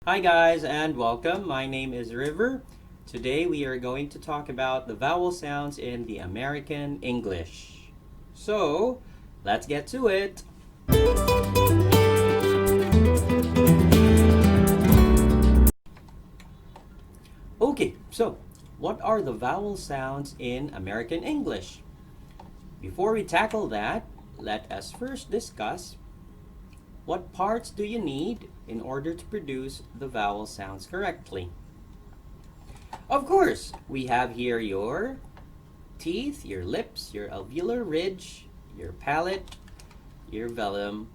Hi guys and welcome. My name is River. Today we are going to talk about the vowel sounds in the American English. So, let's get to it. Okay, so what are the vowel sounds in American English? Before we tackle that, let us first discuss what parts do you need in order to produce the vowel sounds correctly. Of course, we have here your teeth, your lips, your alveolar ridge, your palate, your velum,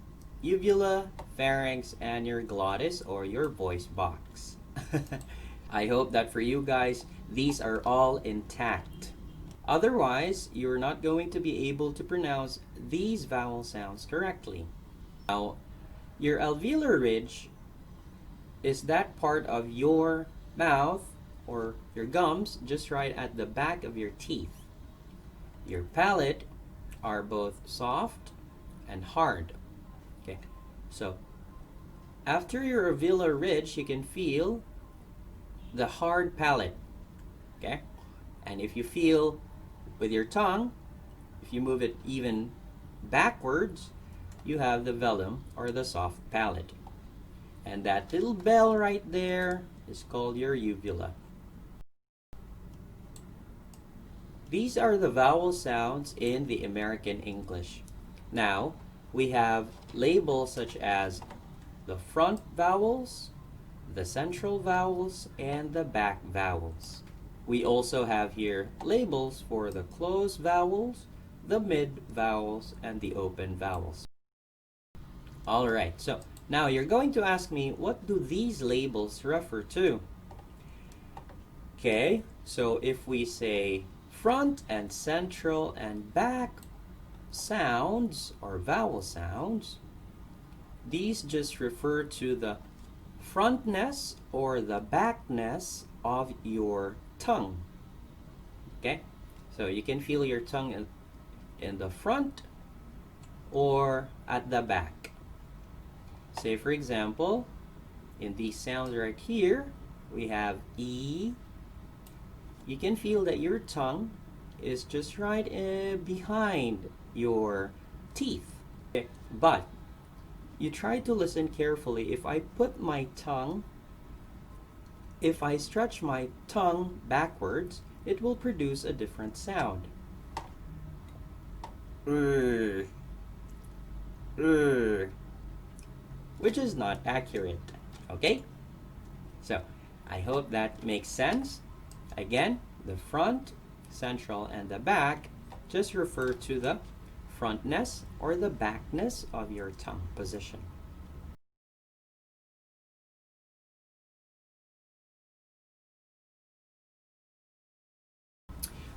uvula, pharynx, and your glottis or your voice box. I hope that for you guys, these are all intact. Otherwise, you're not going to be able to pronounce these vowel sounds correctly. Now, your alveolar ridge is that part of your mouth or your gums just right at the back of your teeth. Your palate are both soft and hard. Okay, so after your alveolar ridge, you can feel the hard palate. Okay, and if you feel with your tongue, if you move it even backwards, you have the velum or the soft palate. And that little bell right there is called your uvula. These are the vowel sounds in the American English. Now, we have labels such as the front vowels, the central vowels, and the back vowels. We also have here labels for the closed vowels, the mid vowels, and the open vowels. Alright, so now you're going to ask me, what do these labels refer to? Okay, so if we say front and central and back sounds or vowel sounds, these just refer to the frontness or the backness of your tongue. Okay, so you can feel your tongue in the front or at the back. Say for example, in these sounds right here, we have E. You can feel that your tongue is just right behind your teeth. Okay. But you try to listen carefully. If I put my tongue, if I stretch my tongue backwards, it will produce a different sound. Which is not accurate. Okay? So, I hope that makes sense. Again, the front, central, and the back just refer to the frontness or the backness of your tongue position.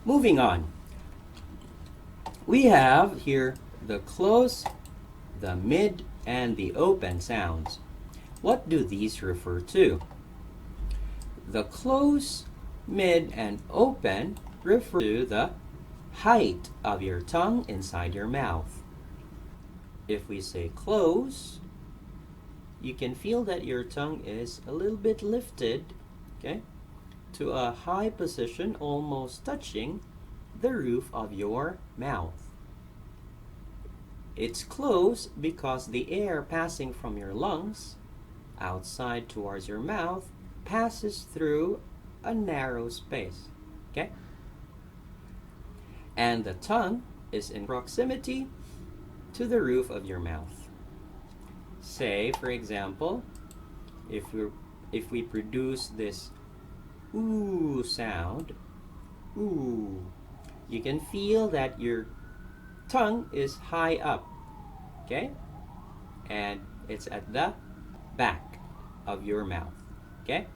Moving on. We have here the close, the mid, and the open sounds. What do these refer to? The close, mid, and open refer to the height of your tongue inside your mouth. If we say close, you can feel that your tongue is a little bit lifted, okay, to a high position, almost touching the roof of your mouth. It's close because the air passing from your lungs outside towards your mouth passes through a narrow space, okay? And the tongue is in proximity to the roof of your mouth. Say, for example, if we produce this ooh sound, ooh, you can feel that your tongue is high up, okay? And it's at the back of your mouth, okay?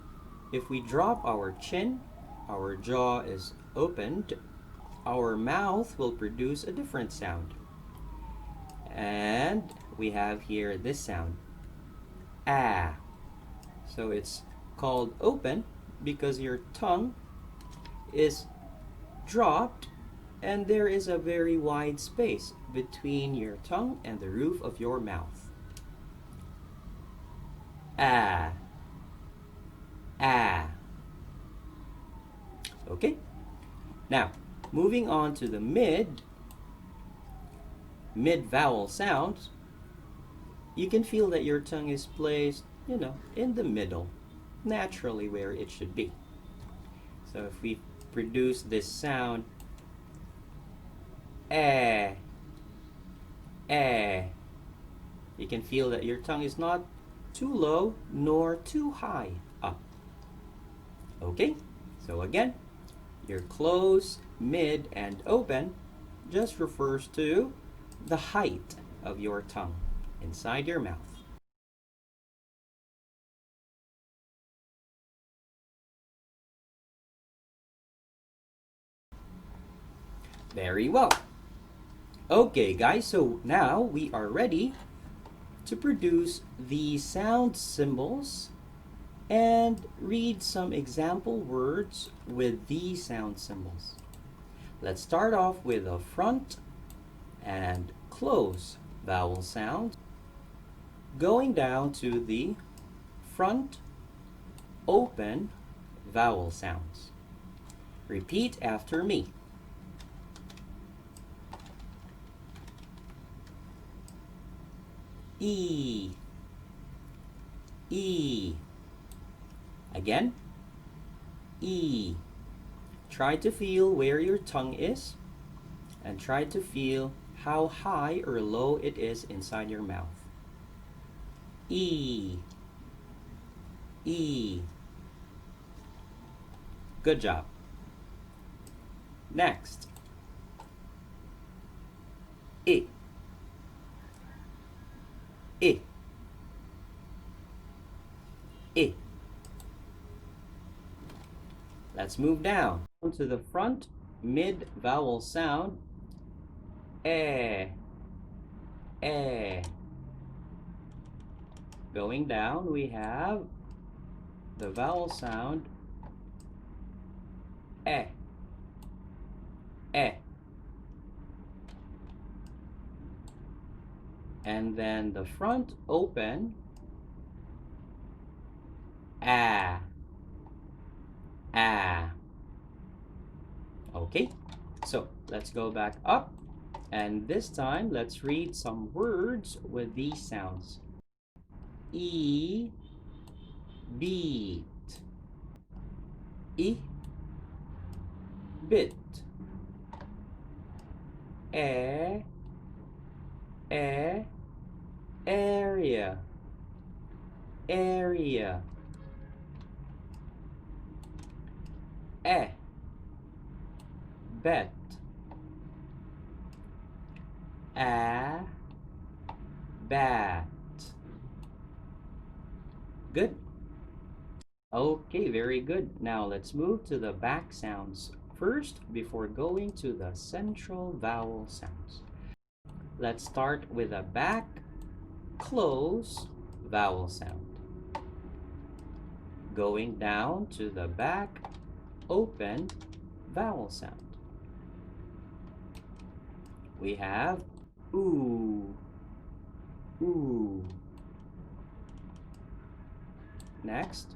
If we drop our chin, our jaw is opened, our mouth will produce a different sound. And we have here this sound, ah. So it's called open because your tongue is dropped and there is a very wide space between your tongue and the roof of your mouth. Ah. Now, moving on to the mid vowel sounds, you can feel that your tongue is placed, in the middle, naturally where it should be. So if we produce this sound, eh, eh, you can feel that your tongue is not too low nor too high up. Okay, so again, your close, mid, and open just refers to the height of your tongue inside your mouth. Very well. Okay, guys, so now we are ready to produce the sound symbols and read some example words with these sound symbols. Let's start off with the front and close vowel sounds, going down to the front open vowel sounds. Repeat after me. E, E. Again, E. Try to feel where your tongue is and try to feel how high or low it is inside your mouth. E, E. Good job. Next, I, I, I. Let's move down to the front mid vowel sound, eh, eh. Going down, we have the vowel sound, eh, eh. And then the front open, ah, ah. Okay, so let's go back up, and this time let's read some words with these sounds. E, beat. I, bit. E, area, area. E, bet. A, bat. Good. Okay, very good. Now let's move to the back sounds first before going to the central vowel sounds. Let's start with a back close vowel sound. Going down to the back open vowel sound. We have ooh, ooh. Next,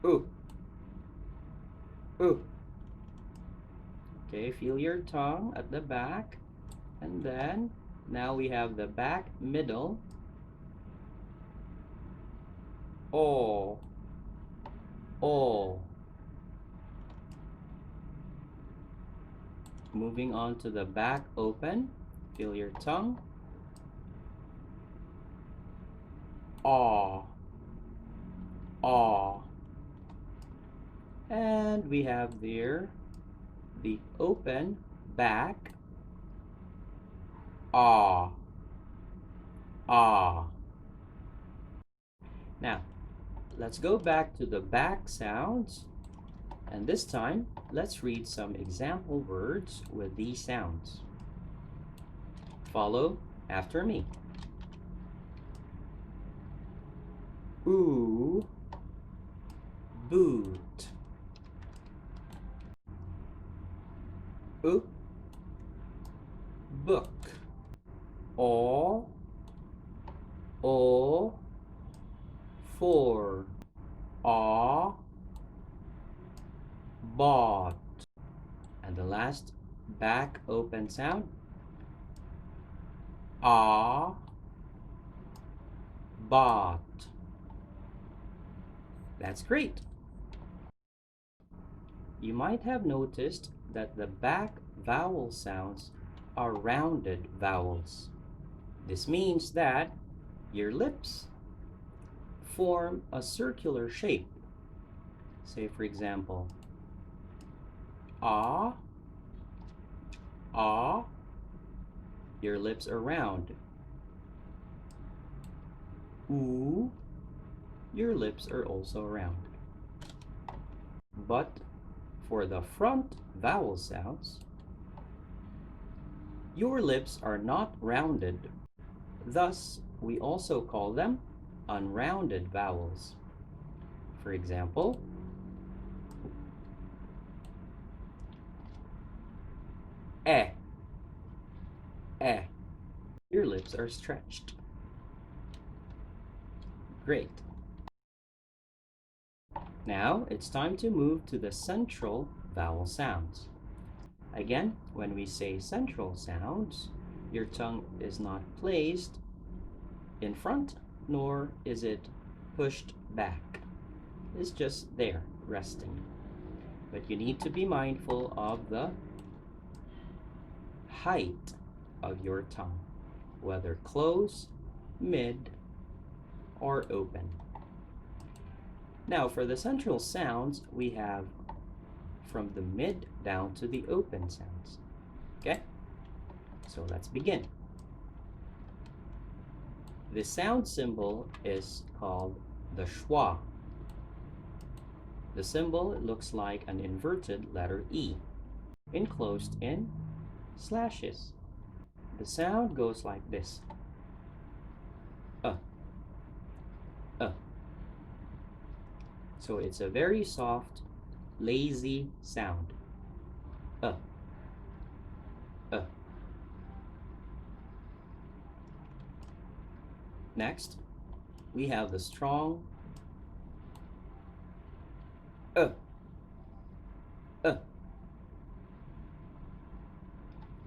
ooh, ooh. Okay, feel your tongue at the back. And then, now we have the back middle. Oh, oh. Moving on to the back open. Feel your tongue. Aw, aw. And we have there the open back. Ah, ah. Now, let's go back to the back sounds. And this time, let's read some example words with these sounds. Follow after me. Ooh, boot. Oop, book. All, for. Aw, bought. And the last back open sound, ah, bought. That's great. You might have noticed that the back vowel sounds are rounded vowels. This means that your lips form a circular shape. Say, for example, ah, ah, your lips are round. Ooh, your lips are also round. But for the front vowel sounds, your lips are not rounded. Thus, we also call them unrounded vowels. For example, eh, eh. Your lips are stretched. Great. Now it's time to move to the central vowel sounds. Again, when we say central sounds, your tongue is not placed in front, nor is it pushed back. It's just there, resting. But you need to be mindful of the height of your tongue, whether close, mid, or open. Now for the central sounds, we have from the mid down to the open sounds. Okay? So let's begin. The sound symbol is called the schwa. The symbol looks like an inverted letter E, enclosed in slashes. The sound goes like this. So it's a very soft, lazy sound. Next, we have the strong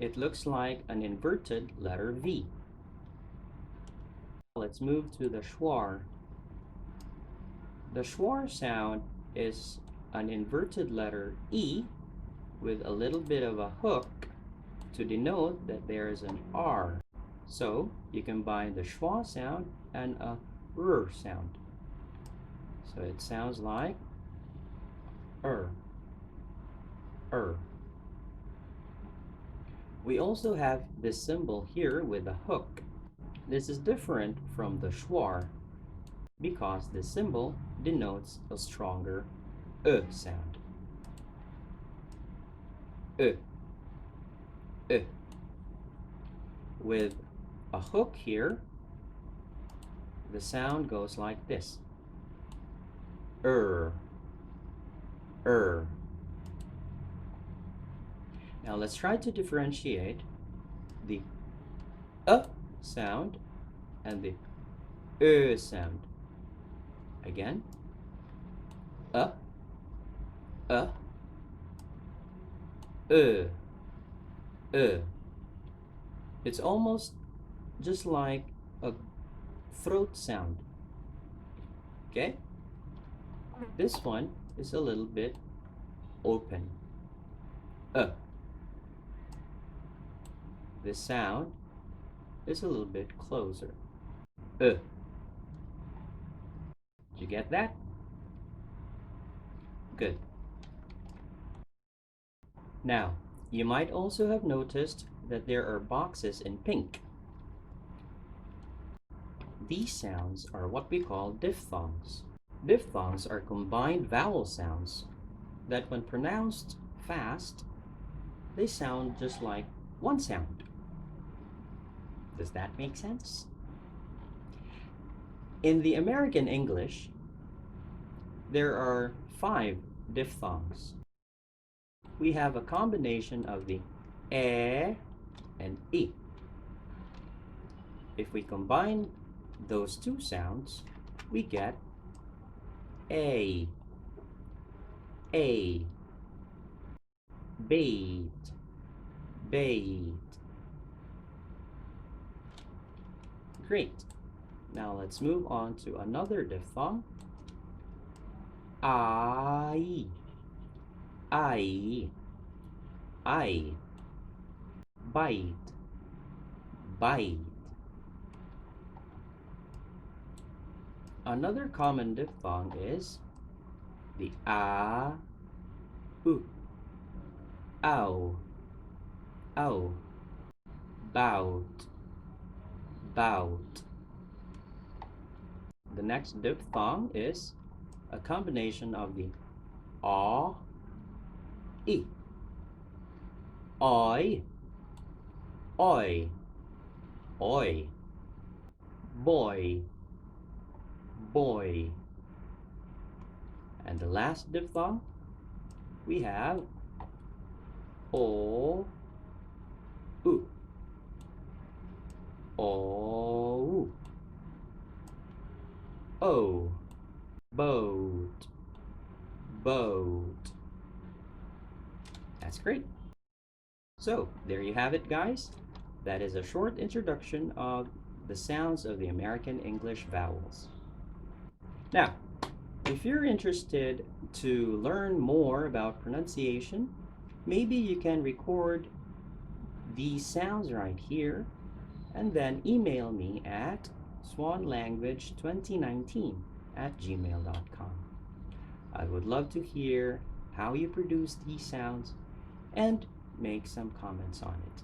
It looks like an inverted letter V. Let's move to the schwa. The schwa sound is an inverted letter E with a little bit of a hook to denote that there is an R. So you combine the schwa sound and a R sound. So it sounds like We also have this symbol here with a hook. This is different from the schwa because this symbol denotes a stronger sound. With a hook here, the sound goes like this. Now let's try to differentiate the sound and the sound. Again, It's almost just like a throat sound. Okay? This one is a little bit open. This sound is a little bit closer. Did you get that? Good. Now, you might also have noticed that there are boxes in pink. These sounds are what we call diphthongs. Diphthongs are combined vowel sounds that when pronounced fast, they sound just like one sound. Does that make sense? In the American English, there are 5 diphthongs. We have a combination of the e and e. If we combine those two sounds, we get a. bait, bait. Great. Now let's move on to another diphthong. I, I, I. Bite, bite. Another common diphthong is the u, ow, ow. Bout, bout. The next diphthong is a combination of the aw, I, oi, oi, oi, boy, boy. And the last diphthong, we have o, u, o, o, boat, boat. That's great. So, there you have it, guys. That is a short introduction of the sounds of the American English vowels. Now, if you're interested to learn more about pronunciation, maybe you can record these sounds right here and then email me at swanlanguage2019@gmail.com. I would love to hear how you produce these sounds and make some comments on it.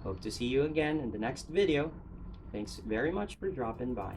Hope to see you again in the next video. Thanks very much for dropping by.